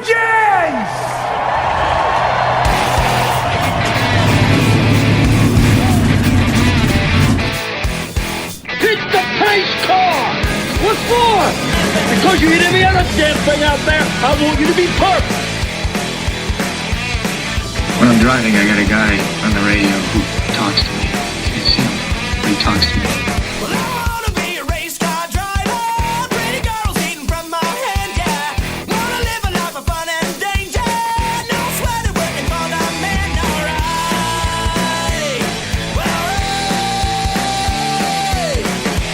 vengeance! Hit the pace car! What for? Because you hit every other damn thing out there. I want you to be perfect. When I'm driving, I got a guy on the radio who talks to me. It's him. He talks to me. Well, I wanna be a race car driver. Pretty girls eating from my hand, yeah. Wanna live a life of fun and danger. No sweat working for the man, alright.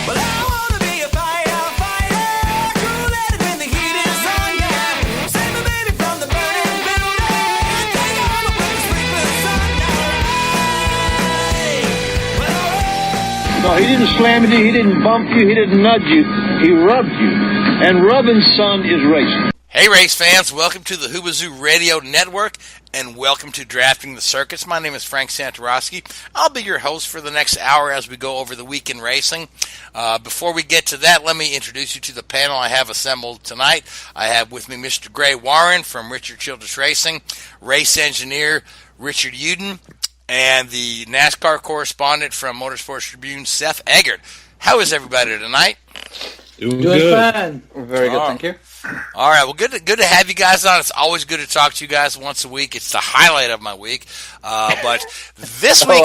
Well, I wanna be a firefighter. Cool-headed when the heat is on, yeah. Save my baby from the burning building. Take all the way to sleepless on, alright. No, he didn't slam you, he didn't bump you, he didn't nudge you. He rubbed you. And rubbing, son, is racing. Hey race fans, welcome to the Hoobazoo Radio Network and welcome to Drafting the Circuits. My name is Frank Santoroski. I'll be your host for the next hour as we go over the week in racing. Before we get to that, let me introduce you to the panel I have assembled tonight. I have with me Mr. Gray Warren from Richard Childress Racing, race engineer Richard Youden, and the NASCAR correspondent from Motorsports Tribune, Seth Eggert. How is everybody tonight? Doing good. Fine. Very good, thank you. All right, well, good to have you guys on. It's always good to talk to you guys once a week. It's the highlight of my week. But this week,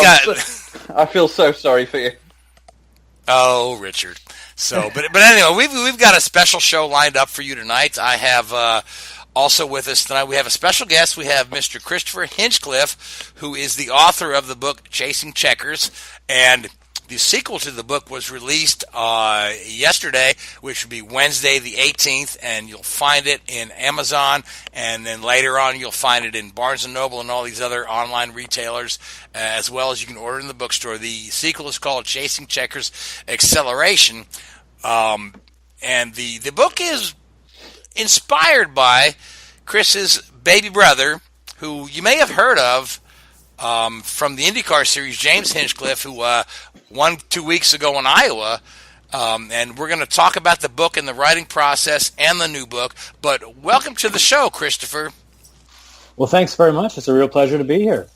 I feel so sorry for you. Oh, Richard. So, but anyway, we've got a special show lined up for you tonight. I have also with us tonight, we have a special guest. We have Mr. Christopher Hinchcliffe, who is the author of the book Chasing Checkers, and the sequel to the book was released yesterday, which would be Wednesday the 18th, and you'll find it in Amazon, and then later on you'll find it in Barnes & Noble and all these other online retailers, as well as you can order in the bookstore. The sequel is called Chasing Checkers Acceleration, and the book is inspired by Chris's baby brother, who you may have heard of from the IndyCar series, James Hinchcliffe, who won 2 weeks ago in Iowa. And we're going to talk about the book and the writing process and the new book. But welcome to the show, Christopher. Well, thanks very much. It's a real pleasure to be here.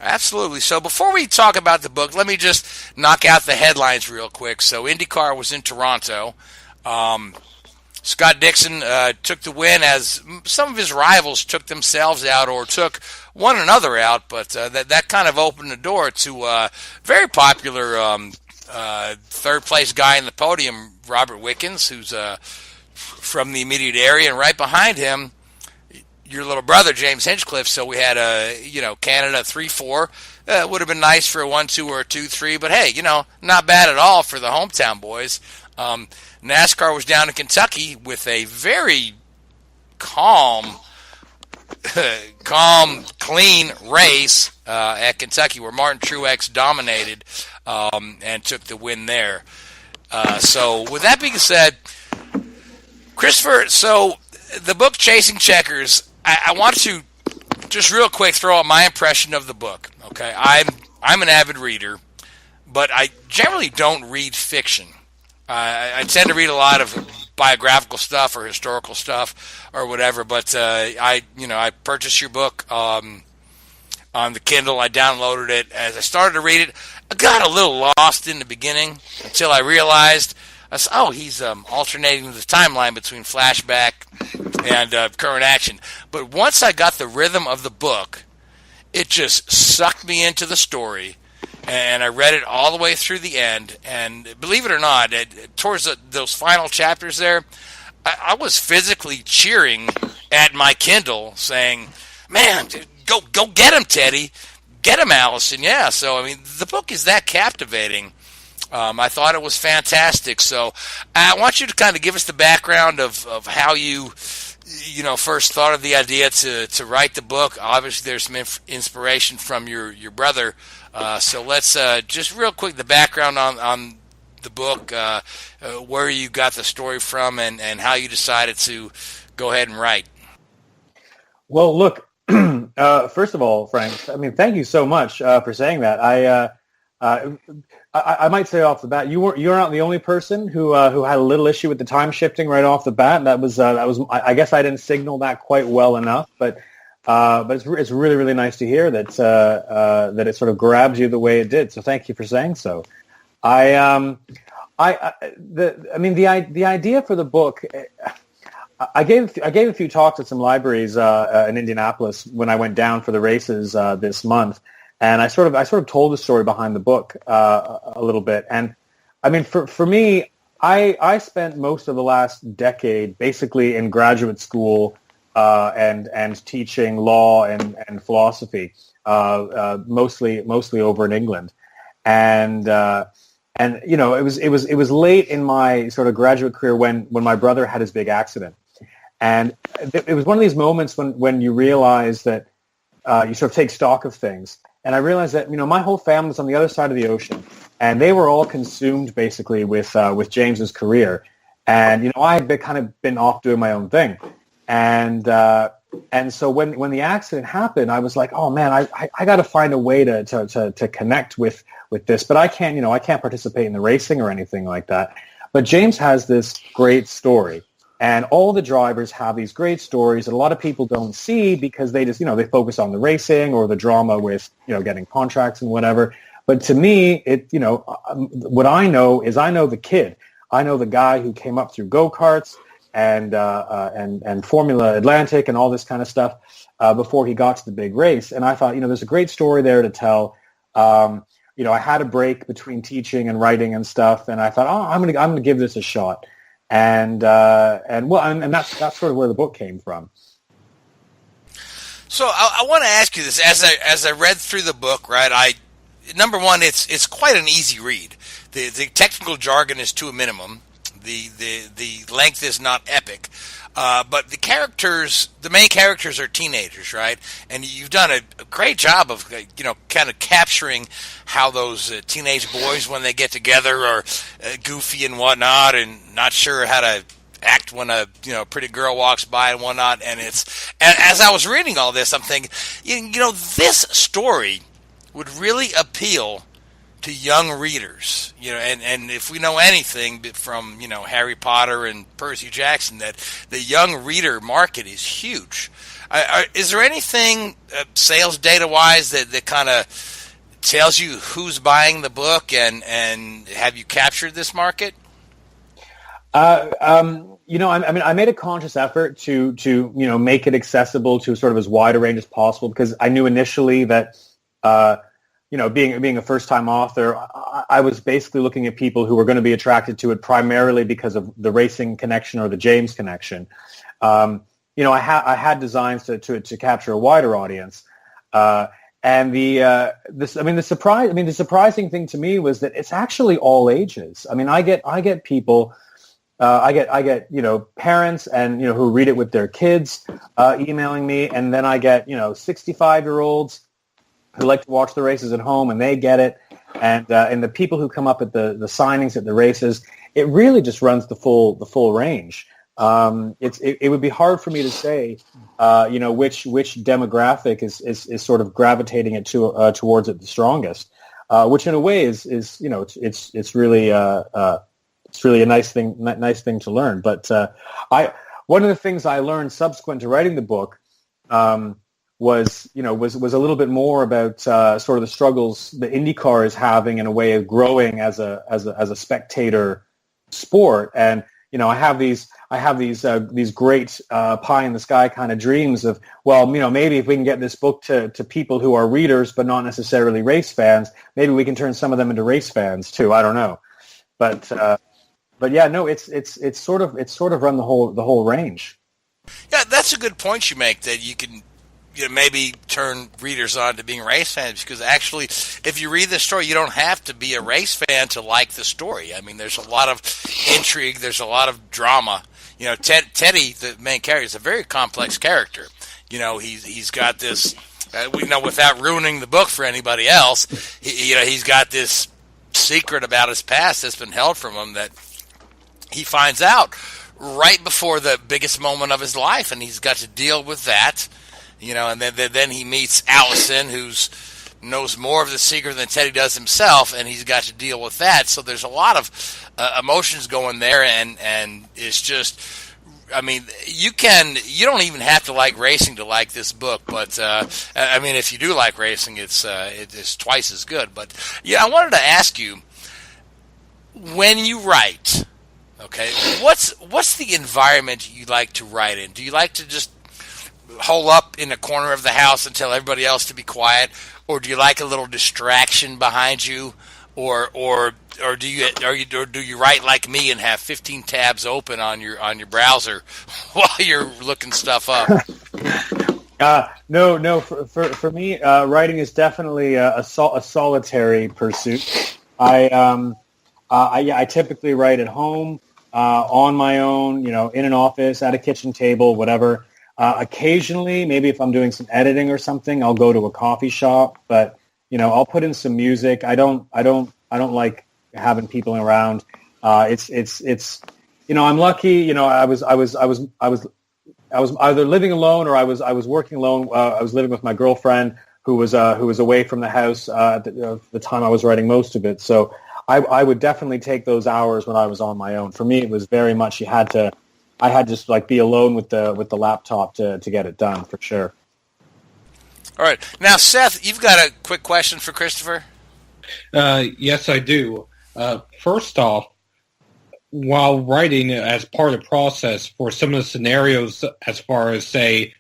Absolutely. So before we talk about the book, let me just knock out the headlines real quick. So IndyCar was in Toronto. Scott Dixon took the win as some of his rivals took themselves out or took one another out, but that kind of opened the door to a very popular third-place guy in the podium, Robert Wickens, who's from the immediate area, and right behind him, your little brother, James Hinchcliffe. So we had Canada 3-4. Would have been nice for a 1-2 or a 2-3, but hey, not bad at all for the hometown boys. NASCAR was down in Kentucky with a very calm, clean race at Kentucky, where Martin Truex dominated and took the win there. So with that being said, Christopher, so the book Chasing Checkers, I want to just real quick throw out my impression of the book. Okay, I'm an avid reader, but I generally don't read fiction. I tend to read a lot of biographical stuff or historical stuff or whatever, but I purchased your book on the Kindle. I downloaded it. As I started to read it, I got a little lost in the beginning until I realized, he's alternating the timeline between flashback and current action. But once I got the rhythm of the book, it just sucked me into the story. And I read it all the way through the end. And believe it or not, towards those final chapters there, I was physically cheering at my Kindle, saying, "Man, go get him, Teddy. Get him, Allison." Yeah, so, the book is that captivating. I thought it was fantastic. So I want you to kind of give us the background of how you first thought of the idea to write the book. Obviously, there's some inspiration from your brother. So let's just real quick the background on the book, where you got the story from, and how you decided to go ahead and write. Well, look, first of all, Frank, thank you so much for saying that. I might say off the bat, you're not the only person who had a little issue with the time shifting right off the bat. That was I guess I didn't signal that quite well enough, but it's really, really nice to hear that that it sort of grabs you the way it did. So thank you for saying so. The idea for the book, I gave a few talks at some libraries in Indianapolis when I went down for the races this month, and I sort of told the story behind the book a little bit. And I mean, for me, I spent most of the last decade basically in graduate school and teaching law and philosophy, mostly over in England, and you know, it was late in my sort of graduate career when my brother had his big accident. And it was one of these moments when you realize that you sort of take stock of things. And I realized that, you know, my whole family was on the other side of the ocean, and they were all consumed basically with James's career. And, you know, I had kind of been off doing my own thing. And so when the accident happened, I was like, oh man, I got to find a way to connect with this, but I can't participate in the racing or anything like that. But James has this great story. And all the drivers have these great stories that a lot of people don't see because they just, you know, they focus on the racing or the drama with, you know, getting contracts and whatever. But to me, what I know is I know the kid. I know the guy who came up through go-karts and Formula Atlantic and all this kind of stuff before he got to the big race. And I thought, you know, there's a great story there to tell. You know, I had a break between teaching and writing and stuff, and I thought, oh, I'm gonna give this a shot. And that's sort of where the book came from. So I want to ask you this: as I read through the book, right? Number one, it's quite an easy read. The technical jargon is to a minimum. The length is not epic, but the main characters are teenagers, right? And you've done a great job of, you know, kind of capturing how those teenage boys, when they get together, are goofy and whatnot, and not sure how to act when a pretty girl walks by and whatnot. And as I was reading all this, I'm thinking, you know, this story would really appeal to young readers, you know, and if we know anything from, you know, Harry Potter and Percy Jackson, that the young reader market is huge. Is there anything sales data wise that kind of tells you who's buying the book, and have you captured this market? You know, I mean, I made a conscious effort to you know, make it accessible to sort of as wide a range as possible, because I knew initially that you know, being a first-time author, I was basically looking at people who were going to be attracted to it primarily because of the racing connection or the James connection. You know, I had designs to capture a wider audience, and the surprising thing to me was that it's actually all ages. I mean, I get people, I get you know, parents and, you know, who read it with their kids emailing me, and then I get, you know, 65-year-olds who like to watch the races at home, and they get it, and the people who come up at the signings at the races, it really just runs the full range. It would be hard for me to say, you know, which demographic is sort of gravitating it towards it the strongest, which in a way is you know, it's really a nice thing to learn. But one of the things I learned subsequent to writing the book was a little bit more about sort of the struggles the IndyCar is having in a way of growing as a spectator sport. And, you know, I have these great pie in the sky kind of dreams of, well, you know, maybe if we can get this book to people who are readers but not necessarily race fans, maybe we can turn some of them into race fans too. I don't know, but yeah, no, it's sort of run the whole range. Yeah, that's a good point you make, that you can, you know, maybe turn readers on to being race fans, because actually, if you read the story, you don't have to be a race fan to like the story. I mean, there's a lot of intrigue, there's a lot of drama. You know, Teddy, the main character, is a very complex character. You know, he's got this, you know, without ruining the book for anybody else, you know, he's got this secret about his past that's been held from him that he finds out right before the biggest moment of his life, and he's got to deal with that. You know, and then he meets Allison, who's knows more of the secret than Teddy does himself, and he's got to deal with that. So there's a lot of emotions going there, and it's just, I mean, you don't even have to like racing to like this book, but I mean, if you do like racing, it's twice as good. But yeah, I wanted to ask you, when you write, okay, what's the environment you like to write in? Do you like to just hole up in a corner of the house and tell everybody else to be quiet, or do you like a little distraction behind you, or do you write like me and have 15 tabs open on your browser while you're looking stuff up? No. For me, writing is definitely a solitary pursuit. I typically write at home, on my own, in an office, at a kitchen table, whatever. Occasionally, maybe if I'm doing some editing or something, I'll go to a coffee shop. But I'll put in some music. I don't like having people around. It's I'm lucky. I was either living alone or I was working alone. I was living with my girlfriend who was away from the house at the time I was writing most of it. So I would definitely take those hours when I was on my own. For me, it was very much I had to like be alone with the laptop to get it done, for sure. All right. Now, Seth, you've got a quick question for Christopher? Yes, I do. First off, while writing as part of the process for some of the scenarios, as far as, say,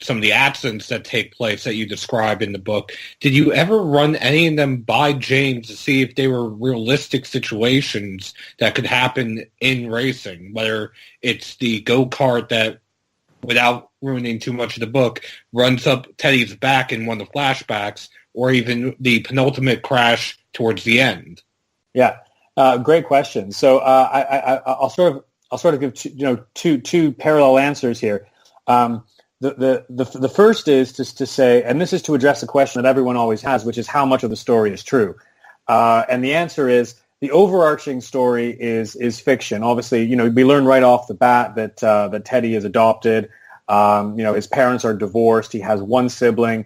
some of the accidents that take place that you describe in the book, did you ever run any of them by James to see if they were realistic situations that could happen in racing, whether it's the go-kart that, without ruining too much of the book, runs up Teddy's back in one of the flashbacks, or even the penultimate crash towards the end? Yeah, great question. So I'll sort of give two parallel answers here. The first is just to say, and this is to address a question that everyone always has, which is how much of the story is true. And the answer is the overarching story is fiction. Obviously, we learn right off the bat that Teddy is adopted. His parents are divorced. He has one sibling.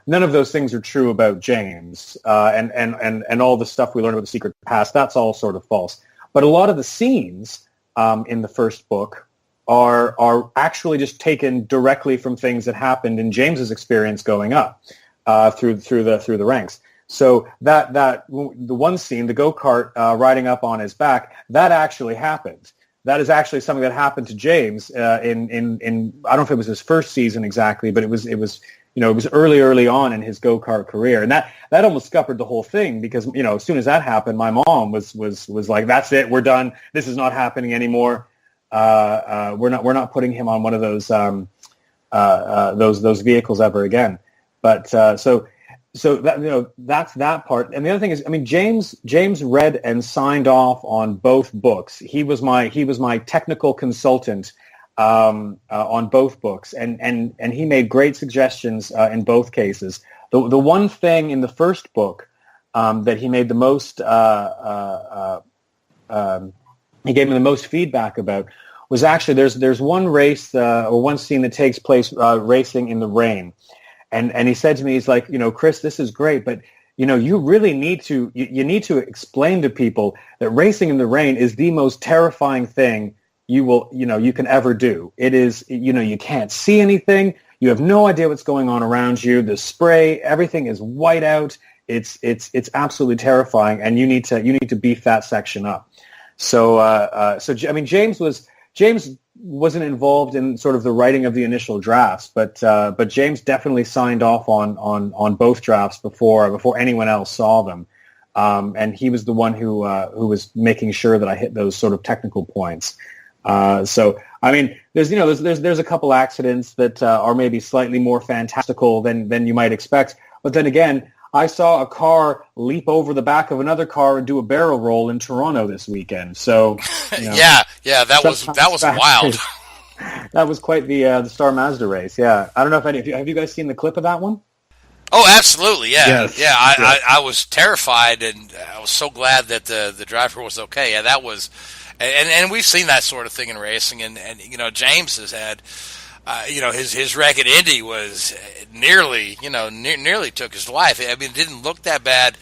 None of those things are true about James. And all the stuff we learn about the secret past, that's all sort of false. But a lot of the scenes in the first book are actually just taken directly from things that happened in James's experience going up through the ranks. So that the one scene, the go-kart riding up on his back, that actually happened. That is actually something that happened to James in I don't know if it was his first season exactly, but it was early on in his go-kart career, and that almost scuppered the whole thing because as soon as that happened, my mom was like, "That's it, we're done. This is not happening anymore. We're not putting him on one of those vehicles ever again." But so that that's that part. And the other thing is, James read and signed off on both books. He was my technical consultant on both books, and he made great suggestions in both cases. The one thing in the first book that he made the most he gave me the most feedback about was actually there's one race or one scene that takes place racing in the rain, and he said to me, he's like, Chris, this is great, but you really need to you need to explain to people that racing in the rain is the most terrifying thing you can ever do. It is, you can't see anything. You have no idea what's going on around you. The spray, everything is white out. It's absolutely terrifying, and you need to beef that section up. So James wasn't involved in sort of the writing of the initial drafts, but James definitely signed off on both drafts before anyone else saw them, and he was the one who was making sure that I hit those sort of technical points. There's a couple accidents that are maybe slightly more fantastical than you might expect, but then again, I saw a car leap over the back of another car and do a barrel roll in Toronto this weekend. So yeah, that was wild. That was quite the Star Mazda race. Yeah, I don't know if have you guys seen the clip of that one? Oh, absolutely, yeah. Yes. Yeah, I was terrified, and I was so glad that the driver was okay. Yeah, that was, and we've seen that sort of thing in racing, and James has had his wreck at Indy was nearly, nearly took his life. I mean, it didn't look that bad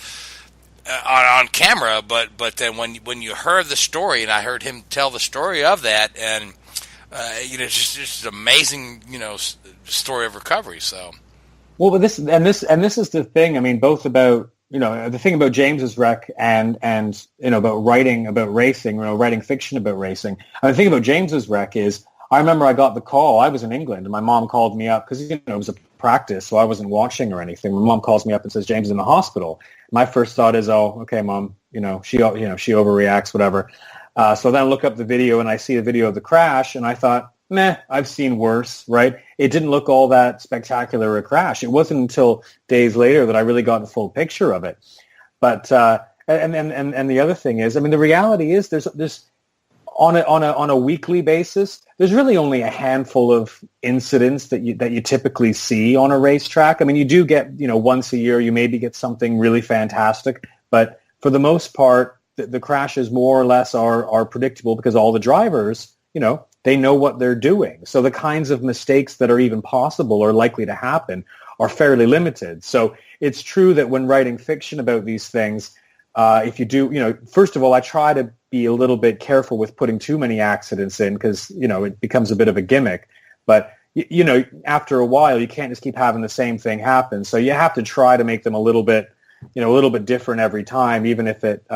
on camera, but then when you heard the story, and I heard him tell the story of that, and just an amazing, story of recovery. So, well, but this is the thing. I mean, both about the thing about James's wreck and about writing about racing, writing fiction about racing. And the thing about James's wreck is, I remember I got the call. I was in England, and my mom called me up because it was a practice, so I wasn't watching or anything. My mom calls me up and says James is in the hospital. My first thought is, oh, okay, Mom, she overreacts, whatever. So then I look up the video and I see a video of the crash, and I thought, meh, I've seen worse, right? It didn't look all that spectacular a crash. It wasn't until days later that I really got the full picture of it. But and the other thing is, I mean, the reality is there's on a weekly basis, there's really only a handful of incidents that you typically see on a racetrack. I mean, you do get, once a year, you maybe get something really fantastic, but for the most part, the crashes more or less are predictable because all the drivers, they know what they're doing. So the kinds of mistakes that are even possible or likely to happen are fairly limited. So it's true that when writing fiction about these things, if you do, first of all, I try to be a little bit careful with putting too many accidents in because, it becomes a bit of a gimmick. But, after a while, you can't just keep having the same thing happen. So you have to try to make them a little bit different every time, even if it,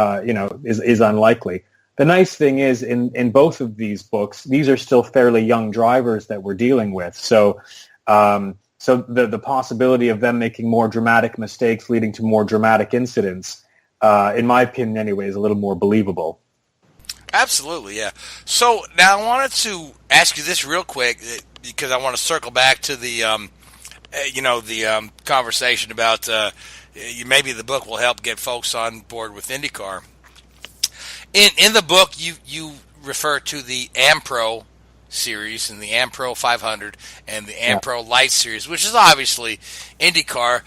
is unlikely. The nice thing is in both of these books, these are still fairly young drivers that we're dealing with. So, the possibility of them making more dramatic mistakes leading to more dramatic incidents, in my opinion anyway, is a little more believable. Absolutely, yeah. So now I wanted to ask you this real quick because I want to circle back to the, conversation about maybe the book will help get folks on board with IndyCar. In the book, you refer to the AmPro series and the AmPro 500 and the AmPro Light series, which is obviously IndyCar.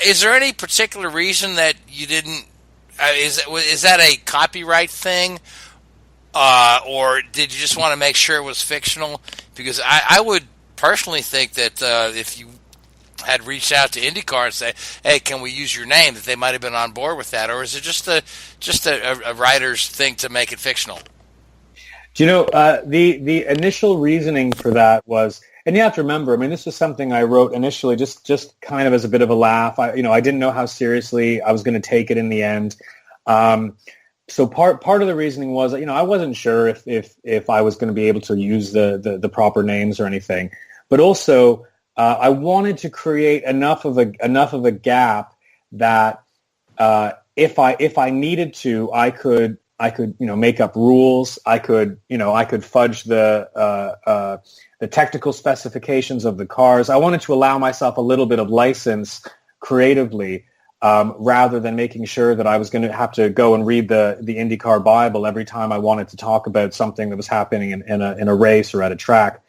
Is there any particular reason that you didn't? Is that a copyright thing? Or did you just want to make sure it was fictional? Because I would personally think that if you had reached out to IndyCar and say, "Hey, can we use your name?" that they might have been on board with that, or is it just a writer's thing to make it fictional? Do you know the initial reasoning for that was, and you have to remember, I mean, this was something I wrote initially just kind of as a bit of a laugh. I didn't know how seriously I was going to take it in the end. So part of the reasoning was, I wasn't sure if I was going to be able to use the proper names or anything, but also I wanted to create enough of a gap that if I needed to, I could make up rules. I could fudge the technical specifications of the cars. I wanted to allow myself a little bit of license creatively. Rather than making sure that I was going to have to go and read the IndyCar Bible every time I wanted to talk about something that was happening in a race or at a track.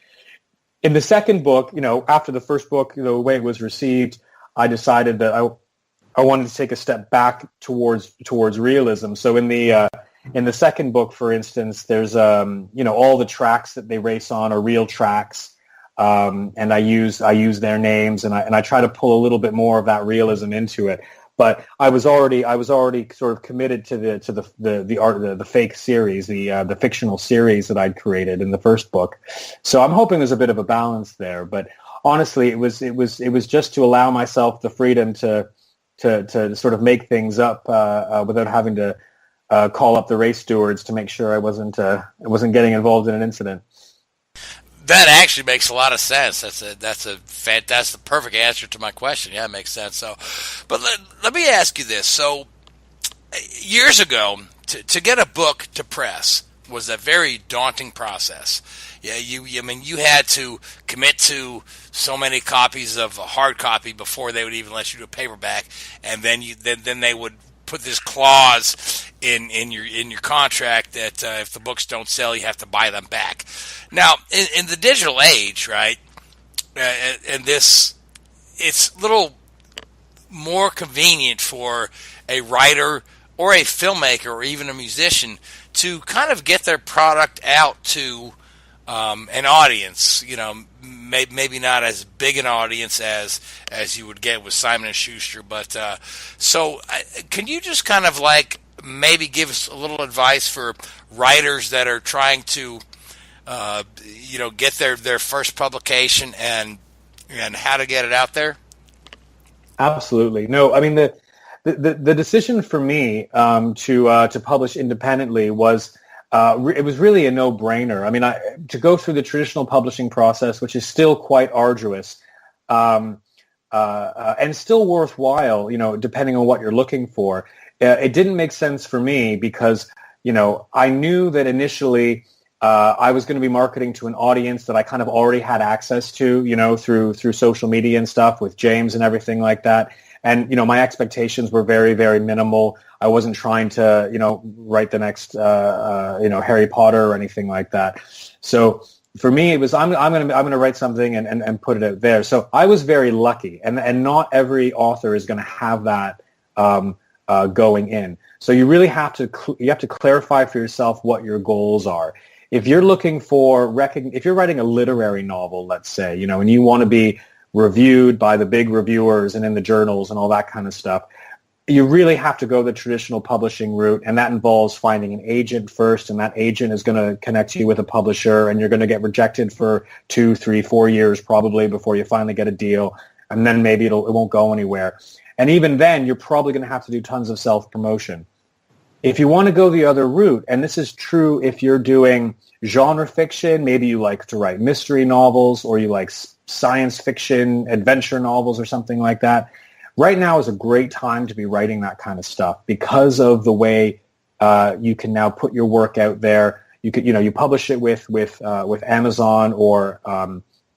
In the second book, after the first book, the way it was received, I decided that I wanted to take a step back towards realism. So in the second book, for instance, there's all the tracks that they race on are real tracks. And I use their names, and I try to pull a little bit more of that realism into it. But I was already sort of committed to the fake series, the fictional series that I'd created in the first book. So I'm hoping there's a bit of a balance there. But honestly, it was just to allow myself the freedom to sort of make things up without having to call up the race stewards to make sure I wasn't getting involved in an incident. That actually makes a lot of sense. That's the perfect answer to my question. Yeah, it makes sense. So, but let me ask you this. So, years ago, to get a book to press was a very daunting process. Yeah, you had to commit to so many copies of a hard copy before they would even let you do a paperback, and then they would put this clause in your contract that if the books don't sell, you have to buy them back. Now, in the digital age, right, and this, it's a little more convenient for a writer or a filmmaker or even a musician to kind of get their product out to an audience, maybe not as big an audience as you would get with Simon and Schuster, but can you just kind of like maybe give us a little advice for writers that are trying to get their first publication and how to get it out there? Absolutely. No, I mean the decision for me to publish independently was it was really a no-brainer. I mean, to go through the traditional publishing process, which is still quite arduous and still worthwhile, depending on what you're looking for. It didn't make sense for me because I knew that initially I was going to be marketing to an audience that I kind of already had access to, through social media and stuff with James and everything like that. And, my expectations were very, very minimal. I wasn't trying to, write the next, Harry Potter or anything like that. So for me, it was, I'm going to write something and put it out there. So I was very lucky, and not every author is going to have that going in. So you really have to clarify for yourself what your goals are. If you're looking for if you're writing a literary novel, let's say, and you want to be reviewed by the big reviewers and in the journals and all that kind of stuff, you really have to go the traditional publishing route, and that involves finding an agent first, and that agent is going to connect you with a publisher, and you're going to get rejected for 2, 3, 4 years probably before you finally get a deal, and then maybe it won't go anywhere. And even then, you're probably going to have to do tons of self-promotion. If you want to go the other route, and this is true if you're doing genre fiction, maybe you like to write mystery novels, or you like science fiction, adventure novels, or something like that, right now is a great time to be writing that kind of stuff because of the way you can now put your work out there. You could, you publish it with Amazon or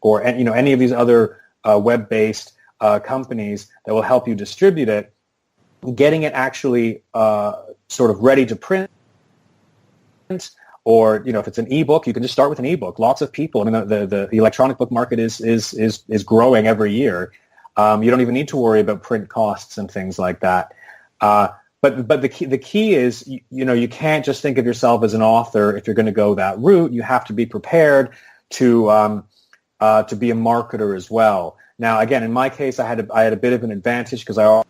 any of these other web-based companies that will help you distribute it. Getting it actually sort of ready to print, or if it's an ebook, you can just start with an ebook. Lots of people, I mean, the electronic book market is growing every year. You don't even need to worry about print costs and things like that. But the key is, you can't just think of yourself as an author if you're going to go that route. You have to be prepared to be a marketer as well. Now, again, in my case, I had a bit of an advantage because I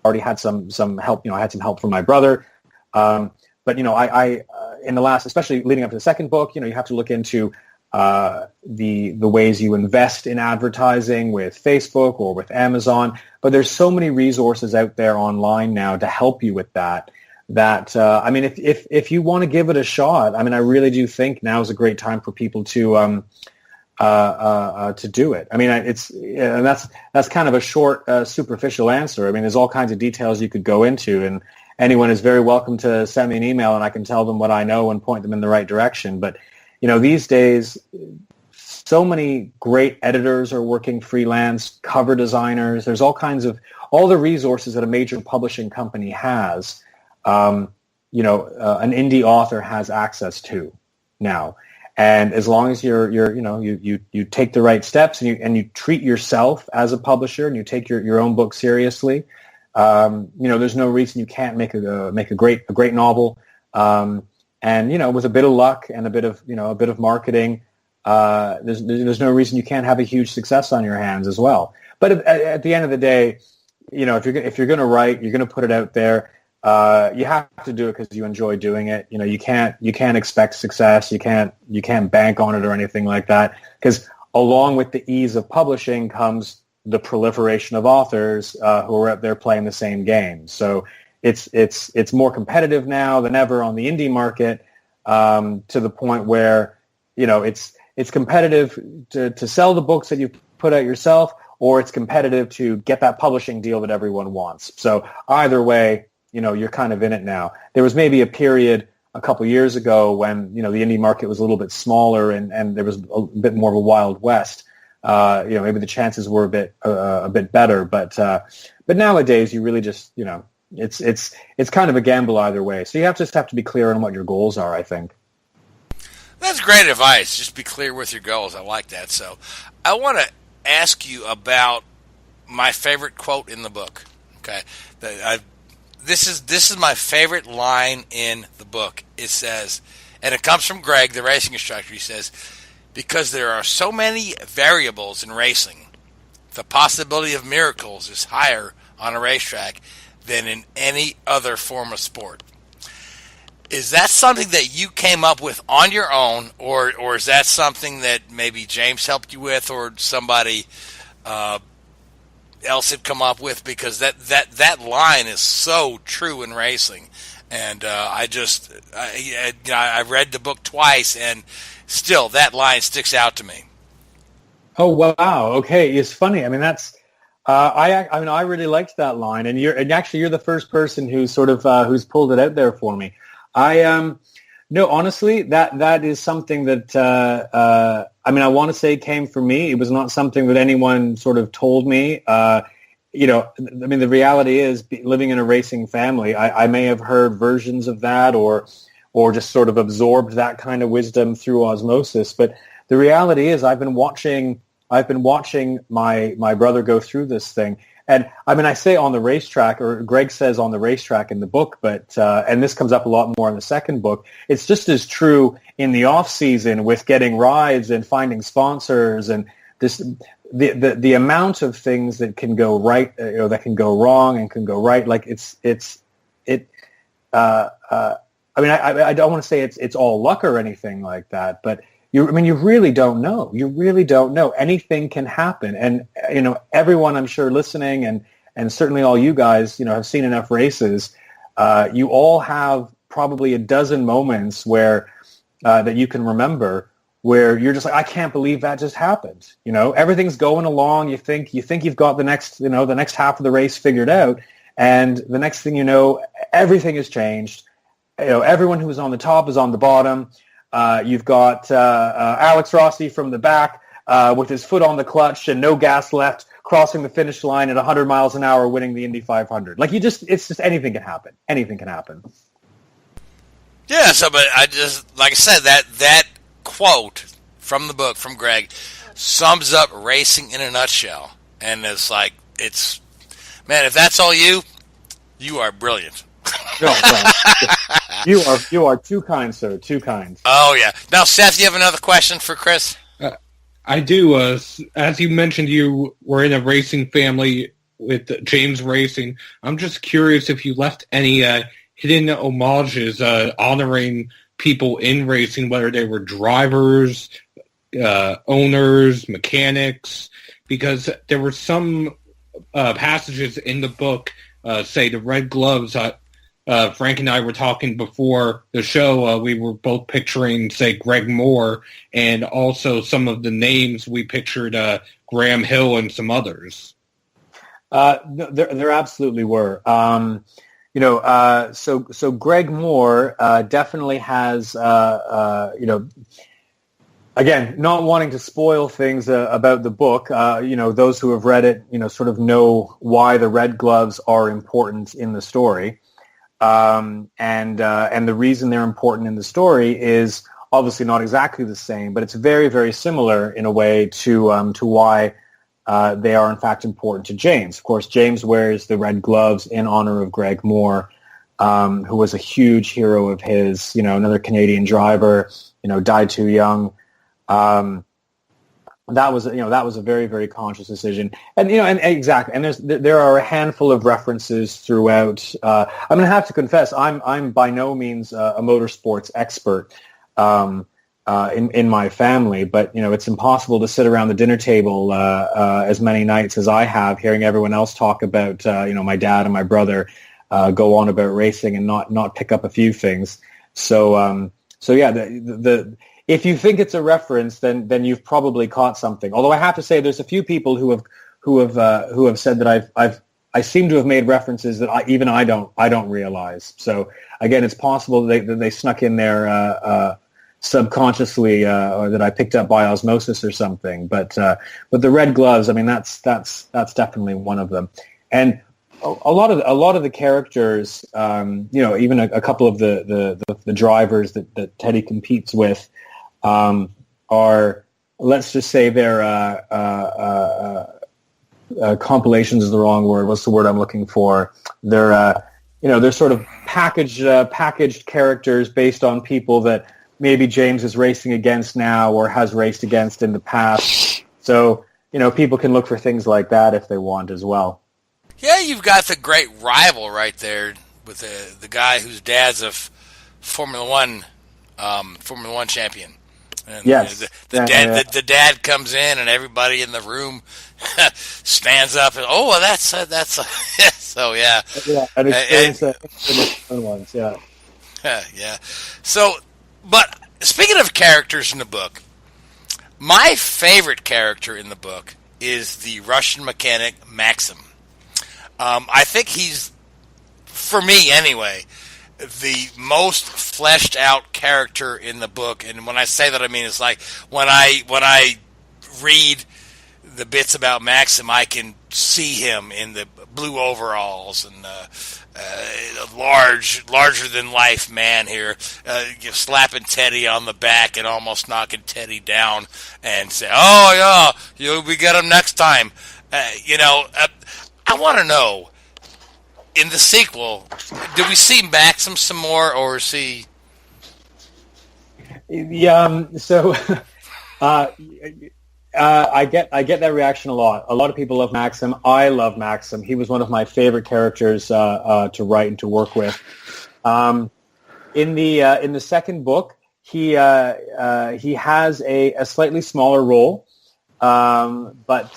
already had some help. I had some help from my brother. But I in the last, especially leading up to the second book, you have to look into the ways you invest in advertising with Facebook or with Amazon. But there's so many resources out there online now to help you with that. I mean, if you want to give it a shot, I mean, I really do think now is a great time for people to do it. I mean, and that's kind of a short, superficial answer. I mean, there's all kinds of details you could go into, and anyone is very welcome to send me an email, and I can tell them what I know and point them in the right direction. But these days, so many great editors are working freelance, cover designers. There's all the resources that a major publishing company has. An indie author has access to now. And as long as you take the right steps and you treat yourself as a publisher and you take your own book seriously, there's no reason you can't make a great novel. And with a bit of luck and a bit of marketing, there's no reason you can't have a huge success on your hands as well. But at the end of the day, if you're going to write, you're going to put it out there. You have to do it because you enjoy doing it. You can't expect success. You can't bank on it or anything like that. Because along with the ease of publishing comes the proliferation of authors who are out there playing the same game. So it's more competitive now than ever on the indie market, to the point where it's competitive to sell the books that you put out yourself, or it's competitive to get that publishing deal that everyone wants. So either way, you're kind of in it now. There was maybe a period a couple years ago when, the indie market was a little bit smaller and there was a bit more of a Wild West. Maybe the chances were a bit better, but nowadays you really just, it's kind of a gamble either way. So you just have to be clear on what your goals are, I think. That's great advice. Just be clear with your goals. I like that. So I want to ask you about my favorite quote in the book. Okay. This is my favorite line in the book. It says, And it comes from Greg, the racing instructor. He says, because there are so many variables in racing, the possibility of miracles is higher on a racetrack than in any other form of sport. Is that something that you came up with on your own, or is that something that maybe James helped you with, or somebody else had come up with? Because that line is so true in racing, and I read the book twice, and still that line sticks out to me. Oh wow! Okay, it's funny. I mean, that's I really liked that line, and you're the first person who's sort of who's pulled it out there for me. No, honestly, that is something that I want to say came from me. It was not something that anyone sort of told me. The reality is, living in a racing family, I may have heard versions of that, or just sort of absorbed that kind of wisdom through osmosis. But the reality is, I've been watching my brother go through this thing. And I say on the racetrack, or Greg says on the racetrack in the book, but and this comes up a lot more in the second book. It's just as true in the off season with getting rides and finding sponsors, and this the amount of things that can go right, that can go wrong and can go right. Like I don't want to say it's all luck or anything like that, but you really don't know. You really don't know. Anything can happen. And, everyone I'm sure listening, and certainly all you guys, have seen enough races. You all have probably a dozen moments where that you can remember where you're just like, I can't believe that just happened. Everything's going along. You think you've got the next half of the race figured out. And the next thing you know, everything has changed. Everyone who was on the top is on the bottom. You've got Alex Rossi from the back with his foot on the clutch and no gas left, crossing the finish line at 100 miles an hour, winning the Indy 500. It's just anything can happen. Anything can happen. Yeah. So, but like I said, that quote from the book from Greg sums up racing in a nutshell, and it's like man, if that's all you are brilliant. No. You are too kind, sir. Too kind. Oh yeah. Now, Seth, you have another question for Chris? I do. As you mentioned, you were in a racing family with James Racing. I'm just curious if you left any hidden homages honoring people in racing, whether they were drivers, owners, mechanics, because there were some passages in the book, say the Red Gloves. Frank and I were talking before the show. We were both picturing, say, Greg Moore, and also some of the names we pictured Graham Hill and some others. There absolutely were. So Greg Moore definitely has, again, not wanting to spoil things about the book. Those who have read it, sort of know why the Red Gloves are important in the story. And the reason they're important in the story is obviously not exactly the same, but it's very, very similar in a way to why they are in fact important to James. Of course, James wears the red gloves in honor of Greg Moore, who was a huge hero of his. Another Canadian driver, died too young. That was a very, very conscious decision, and exactly. And there are a handful of references throughout. I'm going to have to confess, I'm by no means a motorsports expert in my family, but it's impossible to sit around the dinner table as many nights as I have, hearing everyone else talk about my dad and my brother go on about racing and not pick up a few things. So yeah, if you think it's a reference, then you've probably caught something. Although I have to say, there's a few people who have said that I seem to have made references that I don't realize. So again, it's possible that they snuck in there subconsciously, or that I picked up by osmosis or something. But the red gloves, that's definitely one of them. And a lot of the characters, even a couple of the drivers that Teddy competes with, are, let's just say, they're compilations is the wrong word. What's the word I'm looking for? They're sort of packaged characters based on people that maybe James is racing against now or has raced against in the past. So, people can look for things like that if they want as well. Yeah, you've got the great rival right there with the guy whose dad's a Formula One champion. And yes. The dad comes in and everybody in the room stands up and that's so yeah. Yeah, an experience ones, yeah. Yeah. So, but speaking of characters in the book, my favorite character in the book is the Russian mechanic Maxim. I think he's, for me anyway, the most fleshed out character in the book. And when I say that, I mean it's like when I read the bits about Maxim, I can see him in the blue overalls and larger than life man here, slapping Teddy on the back and almost knocking Teddy down, and say, "Oh yeah, we get him next time." I want to know, in the sequel, do we see Maxim some more, or is he? Yeah. So, I get that reaction a lot. A lot of people love Maxim. I love Maxim. He was one of my favorite characters to write and to work with. In the second book, he has a slightly smaller role, but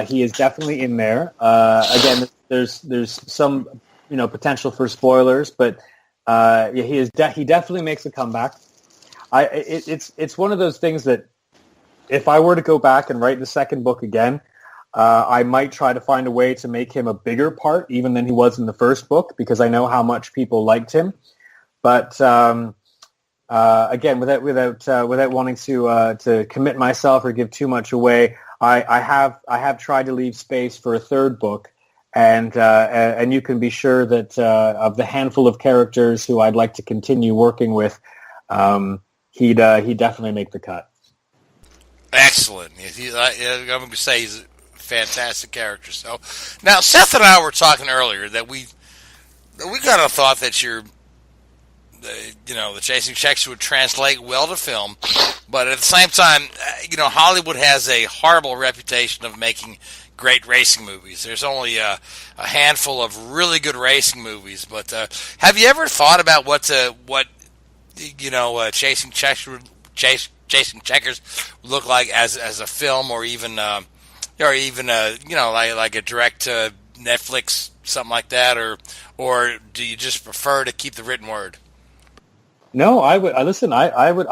he is definitely in there. Again, there's some potential for spoilers, but he definitely makes a comeback. It's one of those things that, if I were to go back and write the second book again, I might try to find a way to make him a bigger part even than he was in the first book, because I know how much people liked him. But again, without wanting to commit myself or give too much away, I have tried to leave space for a third book, and you can be sure that of the handful of characters who I'd like to continue working with, he'd definitely make the cut. Excellent. I'm going to say he's a fantastic character. So now, Seth and I were talking earlier that we kind of thought that the Chasing Checkers would translate well to film, but at the same time, Hollywood has a horrible reputation of making great racing movies. There's only a handful of really good racing movies. But have you ever thought about what Chasing Checkers would look like as a film, or even like a direct to Netflix, something like that, or do you just prefer to keep the written word? No, I would listen. I would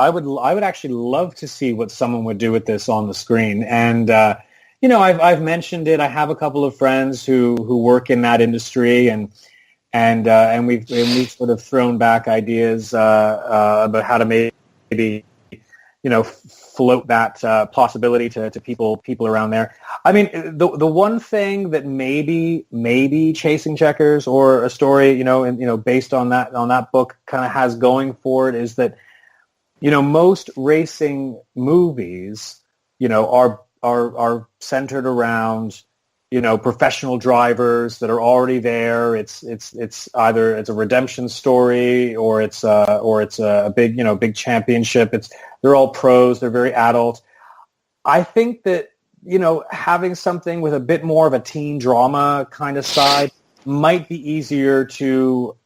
actually love to see what someone would do with this on the screen. And I've mentioned it. I have a couple of friends who work in that industry, and we've sort of thrown back ideas about how to maybe float that possibility to people around there. I mean, the one thing that maybe Chasing Checkers or a story, based on that book kind of has going for it is that, most racing movies, are centered around, professional drivers that are already there. It's either it's a redemption story or it's a big championship. They're all pros. They're very adult. I think that, having something with a bit more of a teen drama kind of side might be easier to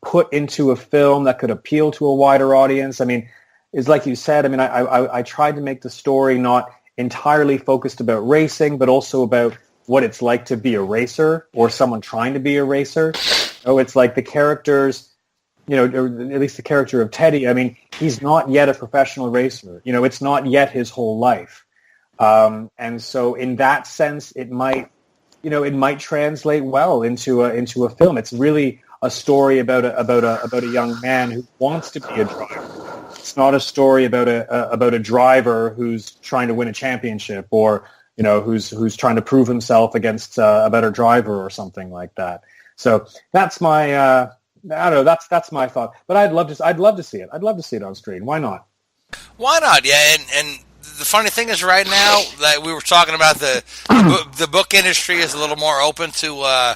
put into a film that could appeal to a wider audience. I mean, it's like you said, I mean, I tried to make the story not entirely focused about racing, but also about what it's like to be a racer or someone trying to be a racer. So it's like the characters, or at least the character of Teddy, I mean, he's not yet a professional racer. It's not yet his whole life. And so in that sense, it might translate well into a film. It's really a story about a young man who wants to be a driver. It's not a story about a driver who's trying to win a championship, or who's trying to prove himself against a better driver or something like that. So that's my I don't know. That's my thought. But I'd love to see it. I'd love to see it on screen. Why not? Why not? Yeah, and the funny thing is, right now that we were talking about the book industry is a little more open to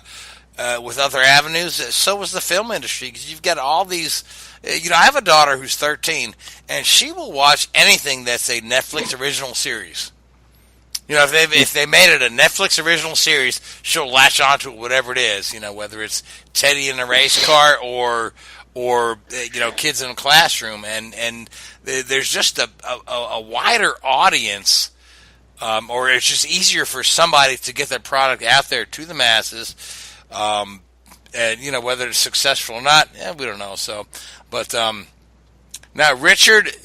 with other avenues. So is the film industry, because you've got all these I have a daughter who's 13, and she will watch anything that's a Netflix original series. If they made it a Netflix original series, she'll latch onto it, whatever it is. Whether it's Teddy in a race car or kids in a classroom, and there's just a wider audience, or it's just easier for somebody to get their product out there to the masses. And whether it's successful or not, we don't know. So, but now, Richard,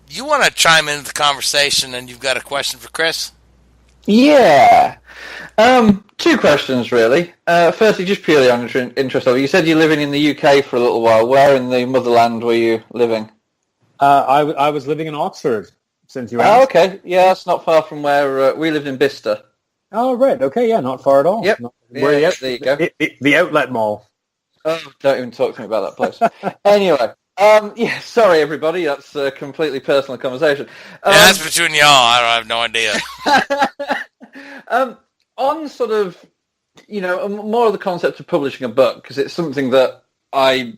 you want to chime into the conversation, and you've got a question for Chris? Yeah. Two questions, really. Firstly, just purely on interest of it. You said you're living in the UK for a little while. Where in the motherland were you living? I was living in Oxford, since you asked. Oh, okay. Yeah, that's not far from where we lived in Bicester. Oh, right. Okay, yeah, not far at all. Yep. There you go. The outlet mall. Oh, don't even talk to me about that place. Anyway. Sorry, everybody. That's a completely personal conversation. That's between y'all. I have no idea. On sort of, more of the concept of publishing a book, because it's something that I've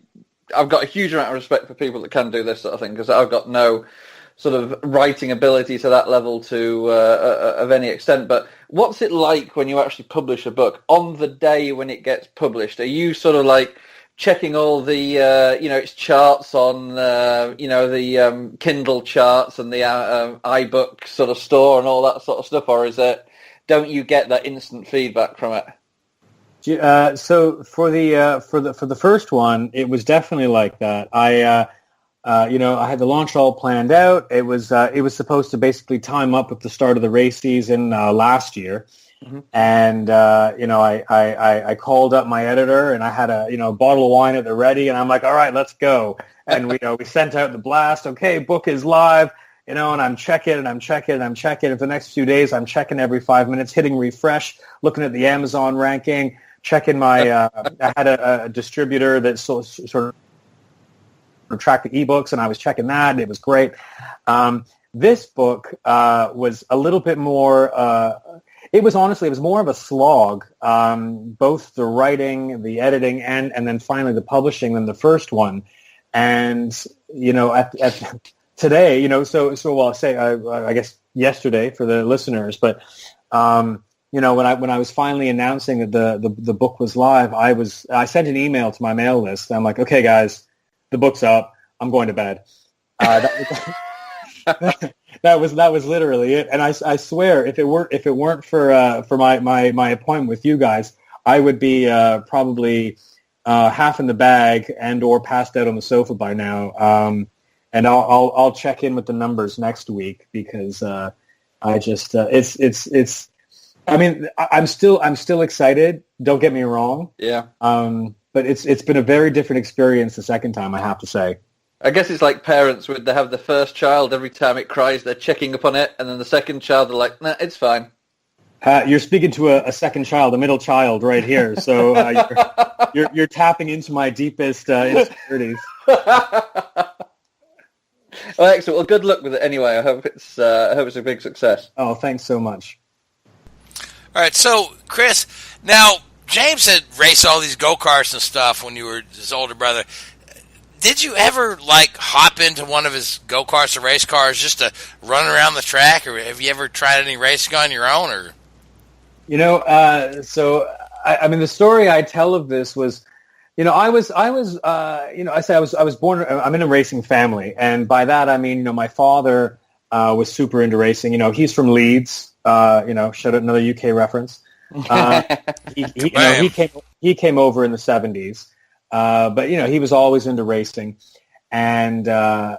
got a huge amount of respect for people that can do this sort of thing, because I've got no sort of writing ability to that level of any extent. But what's it like when you actually publish a book on the day when it gets published? Are you sort of like checking all the, its charts on, the Kindle charts and the iBook sort of store and all that sort of stuff, or don't you get that instant feedback from it? So for the first one, it was definitely like that. I had the launch all planned out. It was supposed to basically time up with the start of the race season last year. Mm-hmm. And, I called up my editor and I had a bottle of wine at the ready and I'm like, all right, let's go. And we sent out the blast. Okay, book is live, and I'm checking. And for the next few days, I'm checking every 5 minutes, hitting refresh, looking at the Amazon ranking, checking my, I had a distributor that sort of tracked the ebooks and I was checking that and it was great. This book was a little bit more, it was more of a slog, both the writing, the editing, and then finally the publishing than the first one. And, at today, I guess yesterday for the listeners, but, when I was finally announcing that the book was live, I sent an email to my mail list. I'm like, okay, guys, the book's up. I'm going to bed. That was literally it, and I swear if it weren't for my appointment with you guys, I would be probably half in the bag and or passed out on the sofa by now. And I'll check in with the numbers next week because I just it's. I mean, I'm still excited. Don't get me wrong. Yeah. But it's been a very different experience the second time, I have to say. I guess it's like parents when they have the first child. Every time it cries, they're checking up on it, and then the second child, they're like, "Nah, it's fine." You're speaking to a second child, a middle child, right here. So you're tapping into my deepest insecurities. Well, excellent. Well, good luck with it anyway. I hope it's a big success. Oh, thanks so much. All right, so Chris, now James had raced all these go-karts and stuff when you were his older brother. Did you ever, hop into one of his go-karts or race cars just to run around the track, or have you ever tried any racing on your own? Or the story I tell of this was, I was born. I'm in a racing family, and by that I mean, my father was super into racing. He's from Leeds. Shout out another UK reference. He came over in the 70s. But he was always into racing, and so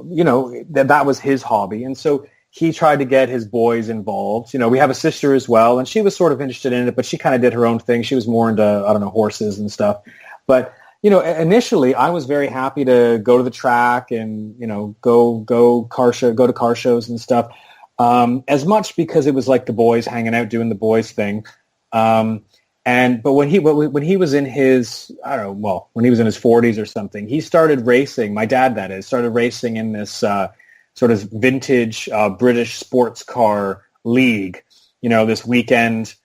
that was his hobby, and so he tried to get his boys involved. We have a sister as well, and she was sort of interested in it, but she kind of did her own thing. She was more into horses and stuff. But initially, I was very happy to go to the track and go to car shows and stuff. As much because it was like the boys hanging out doing the boys thing. But when he was in his, when he was in his 40s or something, he started racing. My dad, that is, started racing in this sort of vintage British sports car league. This weekend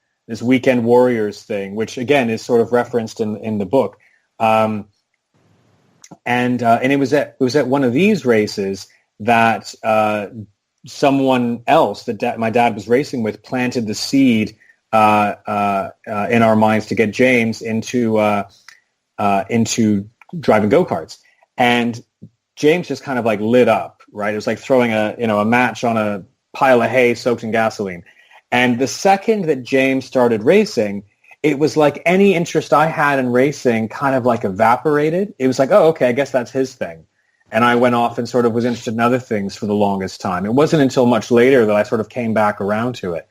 warriors thing, which again is sort of referenced in the book. and it was at one of these races that someone else that my dad was racing with planted the seed in our minds to get James into driving go-karts. And James just kind of like lit up, right? It was like throwing a match on a pile of hay soaked in gasoline. And the second that James started racing, it was like any interest I had in racing kind of like evaporated. It was like, oh, okay, I guess that's his thing. And I went off and sort of was interested in other things for the longest time. It wasn't until much later that I sort of came back around to it.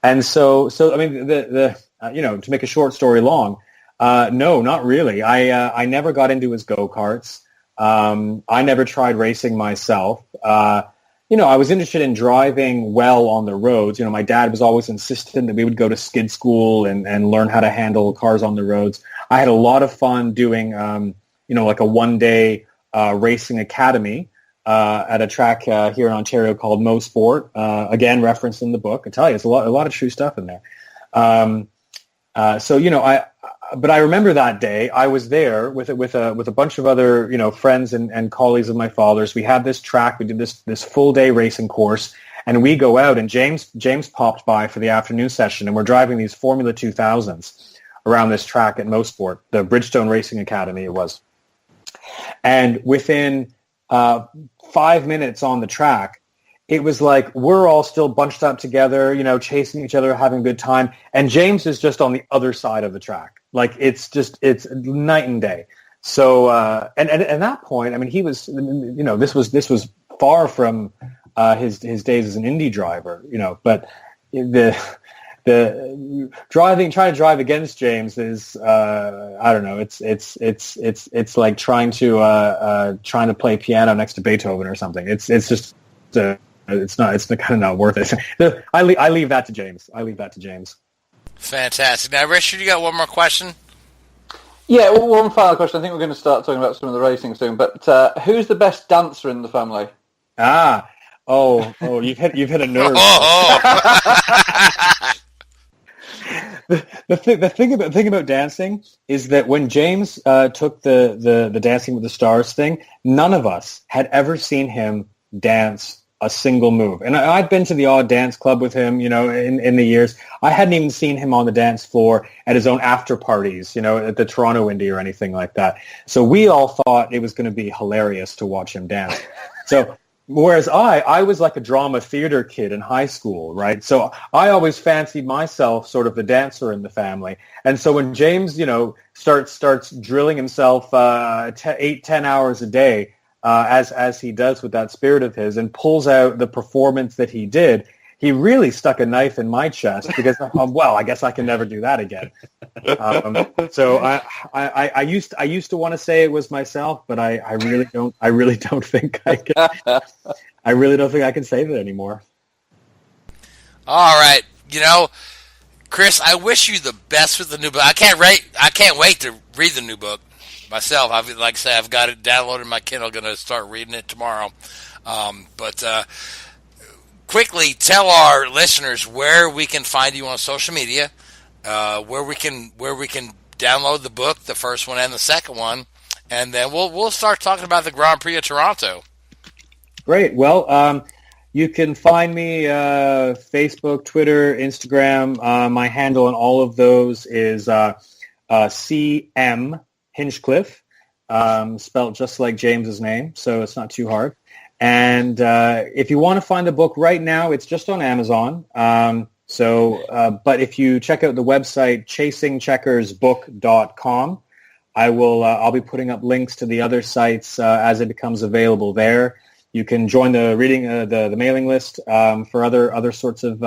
And so I mean, to make a short story long, no, not really. I never got into his go-karts. I never tried racing myself. I was interested in driving well on the roads. My dad was always insistent that we would go to skid school and learn how to handle cars on the roads. I had a lot of fun doing, like a one-day racing academy at a track here in Ontario called Mo Sport. Again, referenced in the book. I tell you, it's a lot of true stuff in there. But I remember that day I was there with a bunch of other friends and colleagues of my father's. We had this track. We did this full day racing course, and we go out. And James popped by for the afternoon session, and we're driving these Formula 2000s around this track at Mo Sport, the Bridgestone Racing Academy. It was, and within 5 minutes on the track, it was like we're all still bunched up together, chasing each other, having a good time, and James is just on the other side of the track. Like it's night and day. So and at that point, I mean, he was, this was far from his days as an Indy driver, but the trying to drive against James is I don't know. It's like trying to play piano next to Beethoven or something. It's just it's kind of not worth it. I leave that to James. Fantastic. Now, Richard, you got one more question? Yeah, one final question. I think we're going to start talking about some of the racing soon. But who's the best dancer in the family? You've hit a nerve. The thing about dancing is that when James took the Dancing with the Stars thing, none of us had ever seen him dance a single move. And I'd been to the odd dance club with him, in the years. I hadn't even seen him on the dance floor at his own after parties, at the Toronto Indy or anything like that. So we all thought it was going to be hilarious to watch him dance. So whereas I was like a drama theater kid in high school, right? So I always fancied myself sort of the dancer in the family. And so when James, starts drilling himself 8-10 hours a day, as he does with that spirit of his, and pulls out the performance that he did, he really stuck a knife in my chest because, I guess I can never do that again. So I used to want to say it was myself, but I really don't think I can. I really don't think I can say that anymore. All right, Chris, I wish you the best with the new book. I can't wait to read the new book myself. Like I say, I've got it downloaded in my Kindle. Going to start reading it tomorrow. But quickly tell our listeners where we can find you on social media, where we can download the book, the first one and the second one, and then we'll start talking about the Grand Prix of Toronto. Great. Well, you can find me Facebook, Twitter, Instagram. My handle on all of those is CM Hinchcliffe, spelled just like James's name, so it's not too hard. And if you want to find the book right now, it's just on Amazon. But if you check out the website chasingcheckersbook.com, I'll be putting up links to the other sites as it becomes available there. You can join the reading the mailing list for other sorts of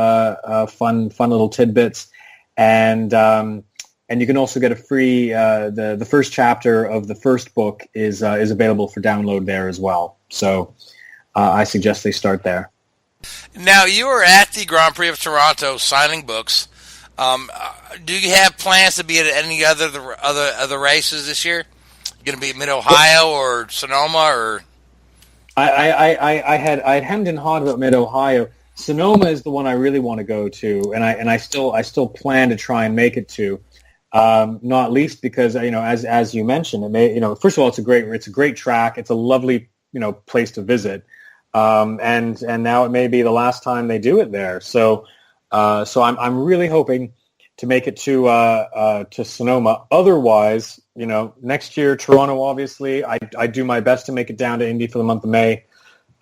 fun little tidbits, and you can also get a free the first chapter of the first book is available for download there as well. So I suggest they start there. Now, you were at the Grand Prix of Toronto signing books. Do you have plans to be at any other races this year? You going to be at Mid-Ohio or Sonoma or? I had hemmed and hawed about Mid-Ohio. Sonoma is the one I really want to go to, and I still plan to try and make it to. Not least because as you mentioned, it may first of all it's a great track. It's a lovely place to visit, and now it may be the last time they do it there. So I'm really hoping to make it to Sonoma. Otherwise, next year Toronto. Obviously, I do my best to make it down to Indy for the month of May.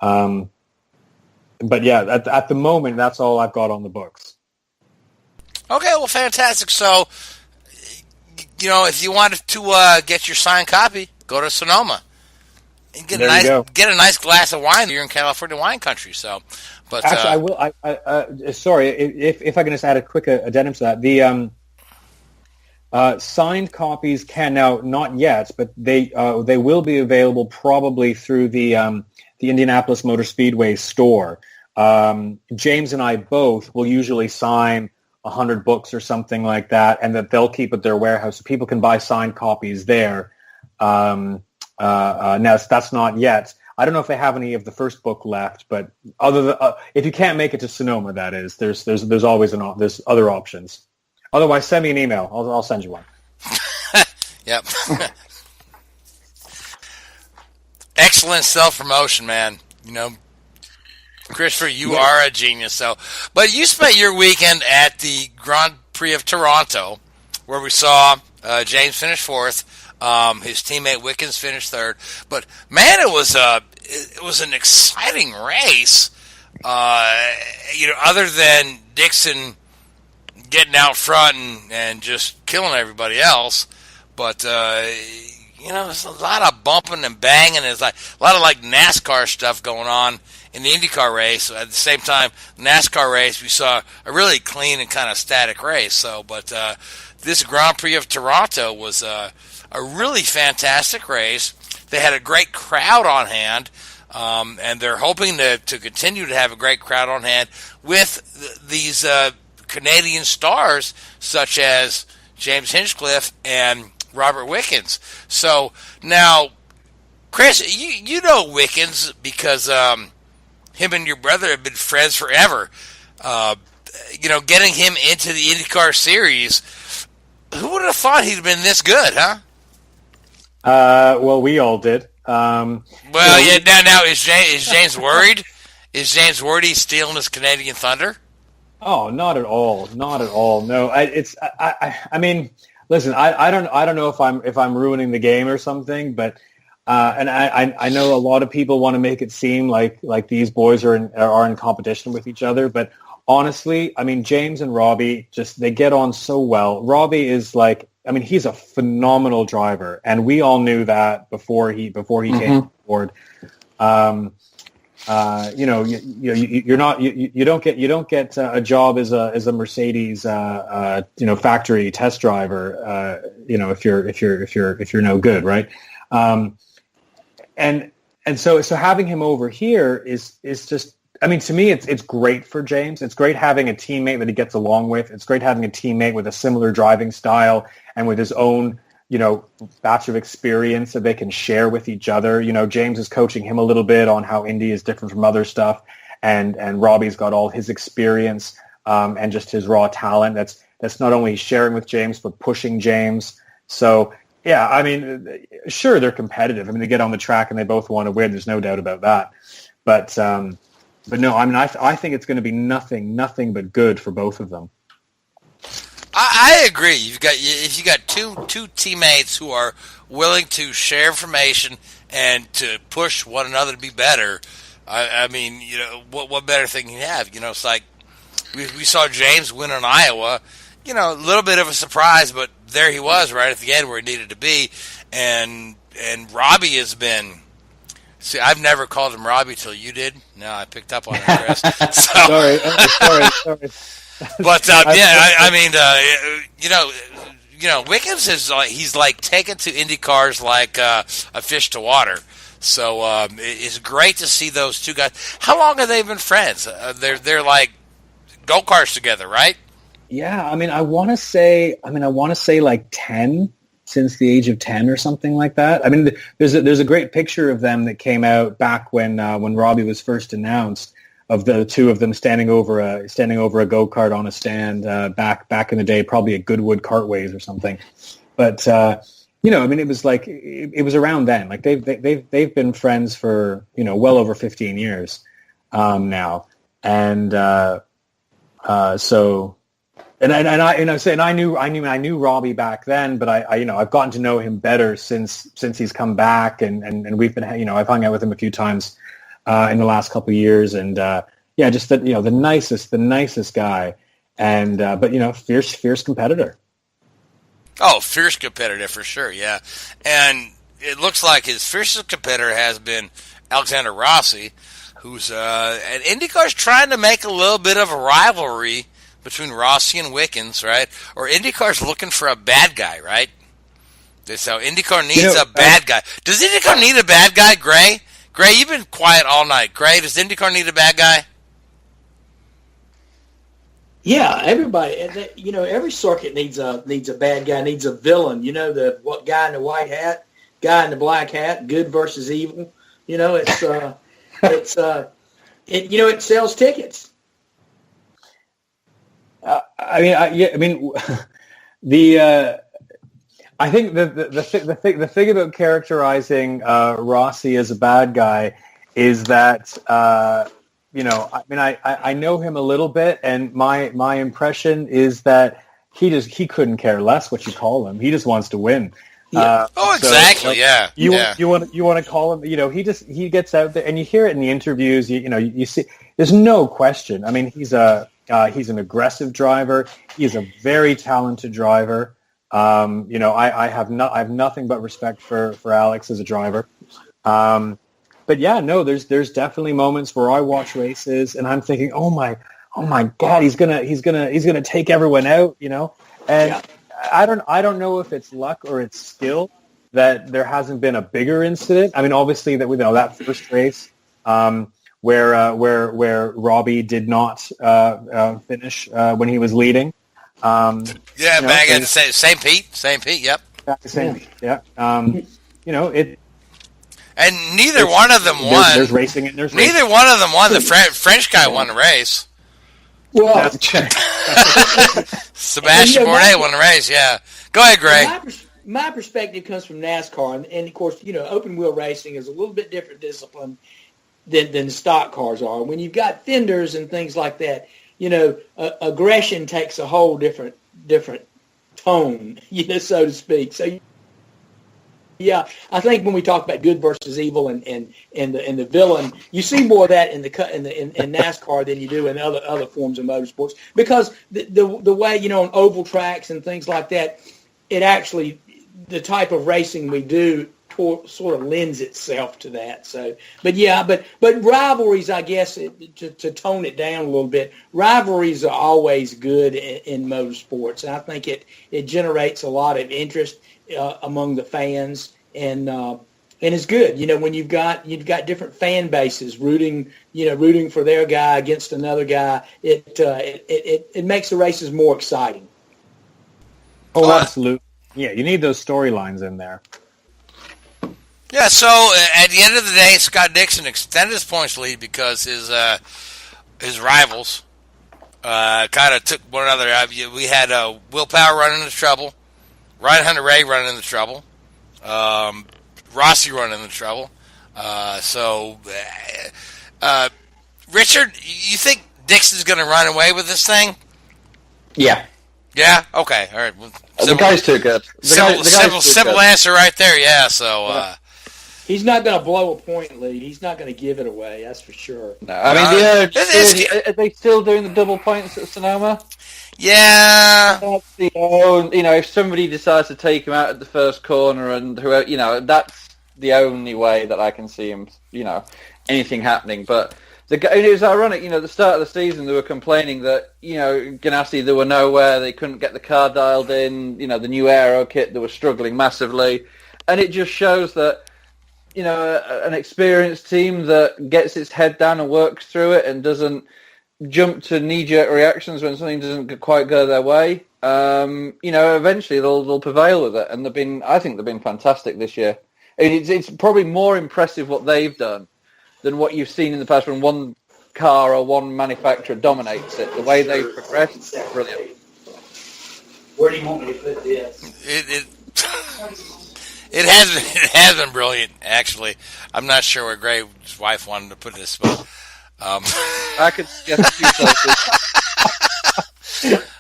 But yeah, at the moment, that's all I've got on the books. Okay, well, fantastic. So, if you wanted to get your signed copy, go to Sonoma and get a nice glass of wine. You're in California wine country, so. But actually, I will. Sorry, if I can just add a quick addendum to that. The signed copies can now not yet, but they will be available probably through the Indianapolis Motor Speedway store. James and I both will usually sign 100 books or something like that, and that they'll keep at their warehouse, so people can buy signed copies there. Now that's not yet. I don't know if they have any of the first book left, but if you can't make it to Sonoma, that is, there's always there's other options. Otherwise, send me an email. I'll send you one. Yep. Excellent self-promotion, man. Christopher, you are a genius. So, but you spent your weekend at the Grand Prix of Toronto, where we saw James finish fourth. His teammate Wickens finished third. But man, it was an exciting race. Other than Dixon getting out front and just killing everybody else, but there's a lot of bumping and banging. There's like a lot of NASCAR stuff going on in the IndyCar race. At the same time, the NASCAR race, we saw a really clean and kind of static race. So, but this Grand Prix of Toronto was a really fantastic race. They had a great crowd on hand, and they're hoping to continue to have a great crowd on hand with these Canadian stars such as James Hinchcliffe and Robert Wickens. So now, Chris, you know Wickens because him and your brother have been friends forever. Getting him into the IndyCar series, who would have thought he'd been this good, huh? Well, we all did. Now is James worried? Is James worried he's stealing his Canadian thunder? Oh, not at all. Not at all. No, I mean, listen, I don't know if I'm ruining the game or something, but and I know a lot of people want to make it seem like these boys are in competition with each other, but honestly, I mean, James and Robbie they get on so well. Robbie is he's a phenomenal driver, and we all knew that before he came on board. You don't get a job as a Mercedes factory test driver if you're no good, right? And so having him over here is just, I mean, to me it's great for James. It's great having a teammate that he gets along with. It's great having a teammate with a similar driving style and with his own batch of experience that they can share with each other. James is coaching him a little bit on how Indy is different from other stuff, and Robbie's got all his experience and just his raw talent. That's not only sharing with James but pushing James. So yeah, I mean, sure, they're competitive. I mean, they get on the track and they both want to win. There's no doubt about that. But no, I mean, I think it's going to be nothing but good for both of them. I agree. If you got two teammates who are willing to share information and to push one another to be better, I mean, what better thing you have? It's like we saw James win in Iowa. A little bit of a surprise, but there he was right at the end where he needed to be. And Robbie has been. See, I've never called him Robbie till you did. No, I picked up on it, Chris. Sorry. But Wickens is he's taken to Indy cars like a fish to water. So it's great to see those two guys. How long have they been friends? They're like go-karts together, right? Yeah, I mean, I want to say like 10, since the age of 10 or something like that. I mean, there's a great picture of them that came out back when Robbie was first announced the two of them standing over a go-kart on a stand back in the day, probably at Goodwood Kartways or something. But it was like it was around then. Like they've been friends for well over 15 years now, and so. And I knew Robbie back then, but I've gotten to know him better since he's come back, and we've been I've hung out with him a few times in the last couple of years, and just that the nicest guy, and but fierce competitor. Oh, fierce competitor for sure, yeah. And it looks like his fiercest competitor has been Alexander Rossi, who's at IndyCar's trying to make a little bit of a rivalry between Rossi and Wickens, right? Or IndyCar's looking for a bad guy, right? So IndyCar needs a bad guy. Does IndyCar need a bad guy, Gray? Gray, you've been quiet all night. Gray, does IndyCar need a bad guy? Yeah, everybody. Every circuit needs a bad guy, needs a villain. The guy in the white hat, guy in the black hat, good versus evil. It sells tickets. I think the thing about characterizing Rossi as a bad guy is that I know him a little bit, and my impression is that he couldn't care less what you call him. He just wants to win. Yeah. Exactly. Yeah. You want to call him. He gets out there, and you hear it in the interviews. You see. There's no question. I mean, he's an aggressive driver. He's a very talented driver. I have nothing but respect for Alex as a driver. But yeah, no, there's definitely moments where I watch races and I'm thinking, oh my God, he's gonna take everyone out, And I don't know if it's luck or it's skill that there hasn't been a bigger incident. I mean, obviously that first race. Where Robbie did not finish when he was leading. Back at same Pete, yep. Same Pete, yeah. And neither one of them won. There's racing and there's neither one of them won. The French guy won the race. Well, Sebastian Bourdais won the race, yeah. Go ahead, Gray. My perspective comes from NASCAR, and of course, open wheel racing is a little bit different discipline than stock cars are. When you've got fenders and things like that, aggression takes a whole different tone, so to speak. So, yeah, I think when we talk about good versus evil and the villain, you see more of that in NASCAR than you do in other forms of motorsports, because the way on oval tracks and things like that, it actually, the type of racing we do sort of lends itself to that. So, but rivalries, I guess, to tone it down a little bit, rivalries are always good in motorsports, and I think it generates a lot of interest among the fans, and it's good. When you've got different fan bases rooting for their guy against another guy, it makes the races more exciting. Oh, absolutely. Yeah, you need those storylines in there. Yeah, so at the end of the day, Scott Dixon extended his points lead because his rivals kind of took one another out. We had Will Power running into trouble, Ryan Hunter-Reay running into trouble, Rossi running into trouble. Richard, you think Dixon's going to run away with this thing? Yeah. Yeah? Okay. All right. Well, the guy's too good. Simple answer right there. Yeah. So. He's not going to blow a point lead. He's not going to give it away. That's for sure. No, I mean, are they still doing the double points at Sonoma? Yeah. That's if somebody decides to take him out at the first corner and whoever, that's the only way that I can see him, anything happening. But it was ironic, at the start of the season they were complaining that, Ganassi, they were nowhere, they couldn't get the car dialed in, the new aero kit, they were struggling massively. And it just shows that, an experienced team that gets its head down and works through it and doesn't jump to knee-jerk reactions when something doesn't quite go their way. Eventually they'll prevail with it, and I think they've been fantastic this year. It's probably more impressive what they've done than what you've seen in the past when one car or one manufacturer dominates it. The way they've progressed, brilliant. Where do you want me to put this? It has been brilliant, actually. I'm not sure where Gray's wife wanted to put this, but I could guess a few places.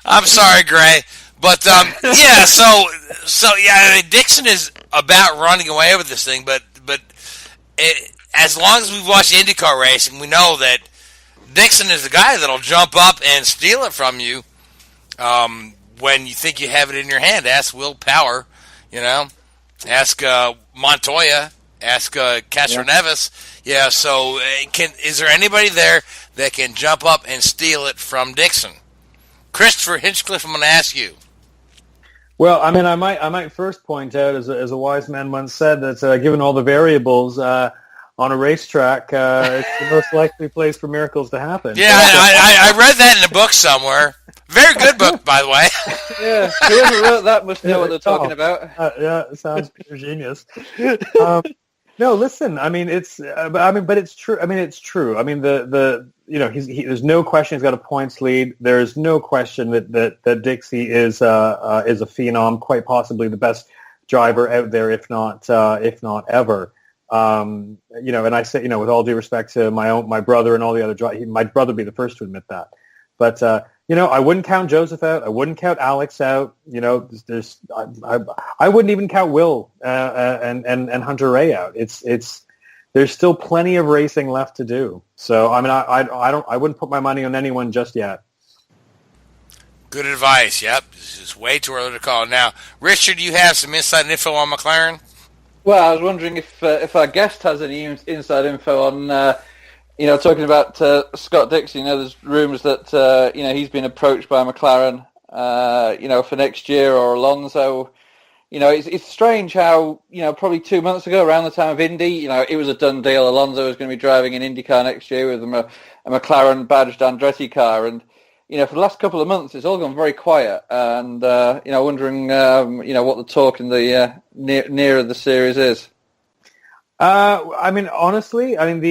I'm sorry, Gray. But yeah, so yeah, I mean, Dixon is about running away with this thing, but as long as we've watched IndyCar racing, we know that Dixon is the guy that'll jump up and steal it from you when you think you have it in your hand. Ask Will Power, ask Montoya, ask Castroneves. Yeah, so is there anybody there that can jump up and steal it from Dixon? Christopher Hinchcliffe, I'm going to ask you. Well, I mean, I might first point out, as a wise man once said, that given all the variables on a racetrack, it's the most likely place for miracles to happen. Yeah, I read that in a book somewhere. Very good book, by the way. Yeah, whoever wrote that must know what they're talking about. Yeah, it sounds pure genius. No, listen. I mean, but it's true. I mean, it's true. I mean, there's no question he's got a points lead. There's no question that Dixie is a phenom, quite possibly the best driver out there, if not ever. And I say, with all due respect to my brother and all the other drivers, my brother would be the first to admit that. But I wouldn't count Joseph out. I wouldn't count Alex out. I wouldn't even count Will and Hunter Ray out. There's still plenty of racing left to do. So I mean, I wouldn't put my money on anyone just yet. Good advice. Yep, this is way too early to call. Now, Richard, you have some inside info on McLaren? Well, I was wondering if our guest has any inside info on. Talking about Scott Dixon, there's rumours that, he's been approached by McLaren, for next year, or Alonso. It's strange how, probably 2 months ago, around the time of Indy, it was a done deal. Alonso was going to be driving an IndyCar next year with a McLaren badged Andretti car. And, for the last couple of months, it's all gone very quiet. And, wondering, what the talk in the nearer the series is. I mean, honestly, I mean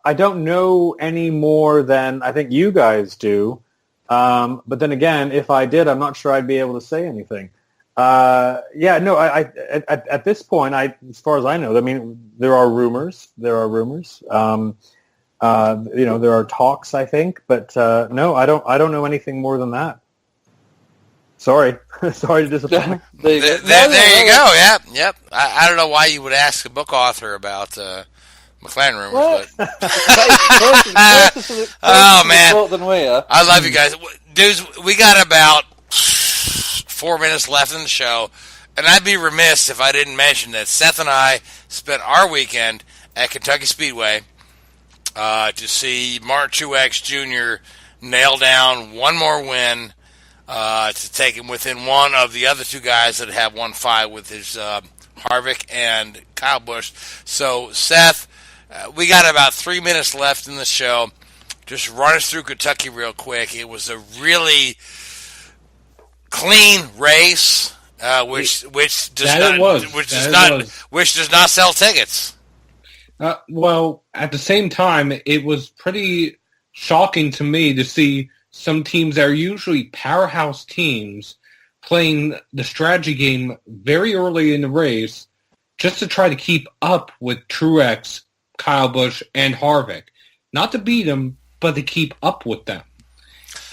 I don't know any more than I think you guys do. But then again, if I did, I'm not sure I'd be able to say anything. At this point, as far as I know, I mean, there are rumors. There are talks, I think, but no, I don't know anything more than that. Sorry to disappoint. There you go. Yep. I don't know why you would ask a book author about McLaren rumors, but oh man, than we are. I love you guys, dudes. We got about 4 minutes left in the show, and I'd be remiss if I didn't mention that Seth and I spent our weekend at Kentucky Speedway to see Martin Truex Jr. nail down one more win. To take him within one of the other two guys that have 1-5 with his Harvick and Kyle Busch. So, Seth, we got about 3 minutes left in the show. Just run us through Kentucky real quick. It was a really clean race, which does not sell tickets. Well, at the same time, it was pretty shocking to me to see some teams that are usually powerhouse teams playing the strategy game very early in the race just to try to keep up with Truex, Kyle Busch, and Harvick. Not to beat them, but to keep up with them.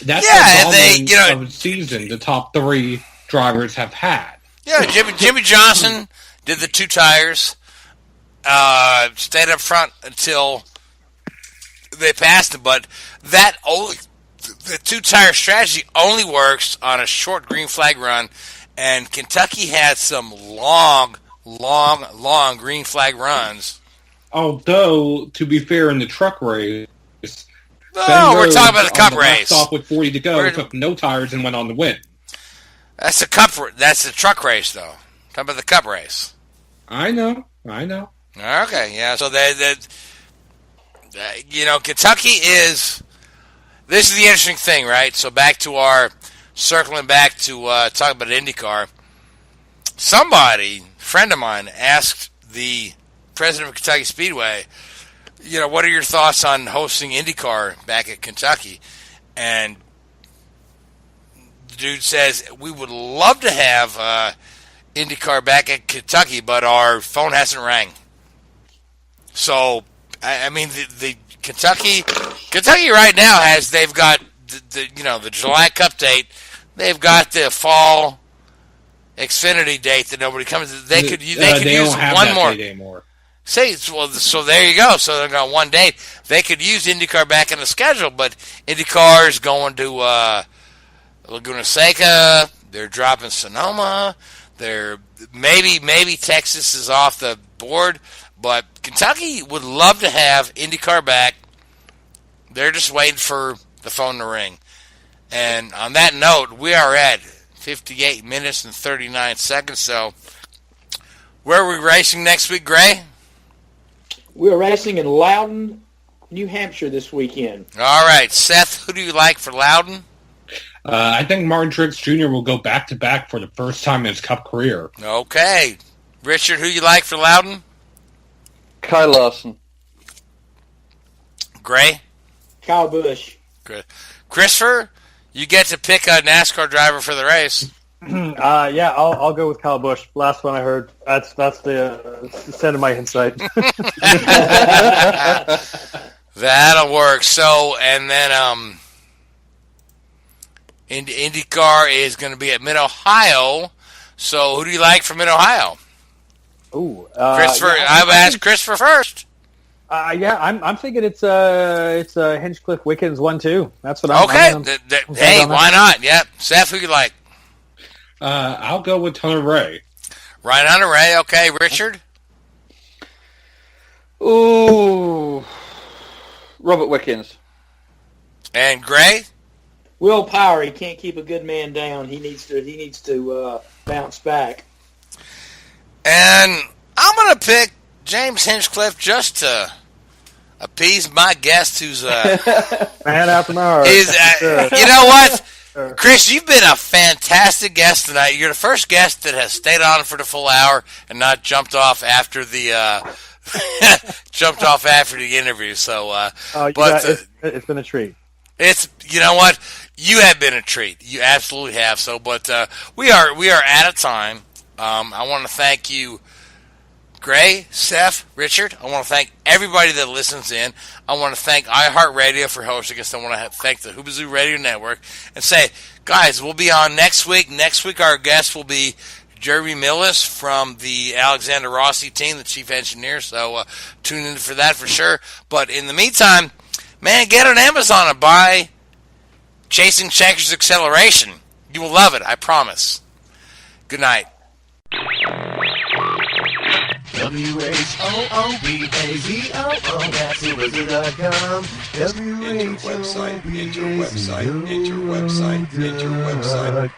That's the dominance of the season the top three drivers have had. Yeah, Jimmy Johnson did the two tires, stayed up front until they passed him, but the two-tire strategy only works on a short green flag run, and Kentucky had some long green flag runs. Although, to be fair, in the truck race, no, we're talking about the Cup race. Stop with 40 to go, took no tires and went on to win. That's the Cup. That's the truck race, though. Talking about the Cup race. I know. Okay, yeah. So Kentucky is. This is the interesting thing, right? So circling back to talking about IndyCar. Somebody, friend of mine, asked the president of Kentucky Speedway, what are your thoughts on hosting IndyCar back at Kentucky? And the dude says, we would love to have IndyCar back at Kentucky, but our phone hasn't rang. So, I mean, the Kentucky right now they've got the July Cup date. They've got the fall Xfinity date that nobody comes. They could use one more. Anymore. So there you go. So they've got one date. They could use IndyCar back in the schedule, but IndyCar is going to Laguna Seca. They're dropping Sonoma. They're maybe Texas is off the board, but Kentucky would love to have IndyCar back. They're just waiting for the phone to ring. And on that note, we are at 58 minutes and 39 seconds. So, where are we racing next week, Gray? We're racing in Loudon, New Hampshire this weekend. All right, Seth, who do you like for Loudon? I think Martin Truex Jr. will go back-to-back for the first time in his Cup career. Okay. Richard, who you like for Loudon? Kyle Larson. Gray? Kyle Busch. Good. Christopher, you get to pick a NASCAR driver for the race. Yeah, I'll go with Kyle Busch. Last one I heard. That's the extent of my insight. That'll work. So, and then IndyCar is going to be at Mid-Ohio. So, who do you like from Mid-Ohio? Ooh, Christopher. yeah, I've asked Christopher first. Yeah, I'm thinking it's Hinchcliffe Wickens 1-2. That's what I'm. Okay. Hey, why not? Yep. Seth, who you like? I'll go with Hunter Ray. Ryan Hunter Ray. Okay, Richard. Ooh, Robert Wickens. And Gray. Will Power. He can't keep a good man down. He needs to bounce back. And I'm going to pick James Hinchcliffe just to appease my guest, who's man after my heart. You know what, Chris? You've been a fantastic guest tonight. You're the first guest that has stayed on for the full hour and not jumped off after the interview. So, it's been a treat. It's, you know what, you have been a treat. You absolutely have. So, but we are out of time. I want to thank you, Gray, Seth, Richard. I want to thank everybody that listens in. I want to thank iHeartRadio for hosting us. I want to thank the Hoobazoo Radio Network and say, guys, we'll be on next week. Next week, our guest will be Jeremy Millis from the Alexander Rossi team, the chief engineer. So tune in for that for sure. But in the meantime, man, get on Amazon and buy Chasing Checkers Acceleration. You will love it, I promise. Good night. WHOOBAZOO, that's Hoobazoo.com. Enter website, enter website, enter website, enter website.